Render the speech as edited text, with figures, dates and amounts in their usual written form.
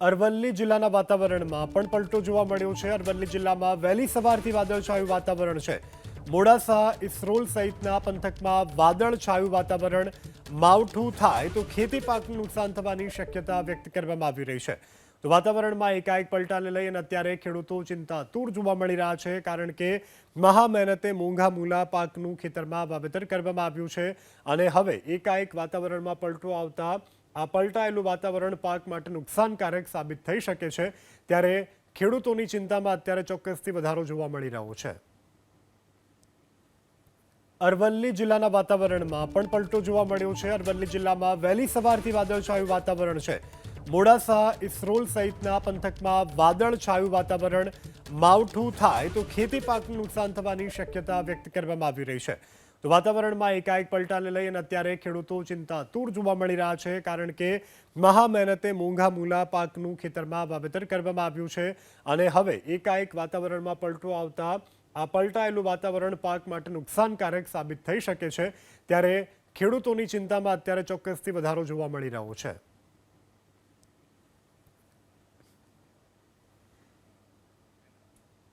અરવલ્લી જિલ્લાના વાતાવરણમાં પણ પલટો જોવા મળ્યો છે। અરવલ્લી જિલ્લામાં વહેલી સવારથી વાદળછાયું વાતાવરણ છે। મોડાસા, ઇસરોલ સહિતના પંથકમાં વાદળછાયું વાતાવરણ માવઠું થાય તો ખેતી પાકનું નુકસાન થવાની શક્યતા વ્યક્ત કરવામાં આવી રહી છે। તો વાતાવરણમાં એકાએક પલટાને લઈને અત્યારે ખેડૂતો ચિંતાતુર જોવા મળી રહ્યા છે, કારણ કે મહા મહેનતે મોંઘા મૂલા પાકનું ખેતરમાં વાવેતર કરવામાં આવ્યું છે અને હવે એકાએક વાતાવરણમાં પલટો આવતા આ પલટાયેલું વાતાવરણ પાક માટે નુકસાનકારક સાબિત થઈ શકે છે। ત્યારે ખેડૂતોની ચિંતામાં અત્યારે ચોક્કસથી વધારો જોવા મળી રહ્યો છે। અરવલ્લી જિલ્લાના વાતાવરણમાં પણ પલટો જોવા મળ્યો છે। અરવલ્લી જિલ્લામાં વહેલી સવારથી વાદળછાયું વાતાવરણ છે। મોડાસા, ઇસરોલ સહિતના પંથકમાં વાદળછાયું વાતાવરણ માવઠું થાય તો ખેતી પાકનું નુકસાન થવાની શક્યતા વ્યક્ત કરવામાં આવી રહી છે। તો વાતાવરણમાં એકાએક પલટાને લઈને અત્યારે ખેડૂતો ચિંતાતુર જોવા મળી રહ્યા છે, કારણ કે મહા મહેનતે મોંઘા મૂલા પાકનું ખેતરમાં વાવેતર કરવામાં આવ્યું છે અને હવે એકાએક વાતાવરણમાં પલટો આવતા આ પલટાયેલું વાતાવરણ પાક માટે નુકસાનકારક સાબિત થઈ શકે છે। ત્યારે ખેડૂતોની ચિંતામાં અત્યારે ચોક્કસથી વધારો જોવા મળી રહ્યો છે।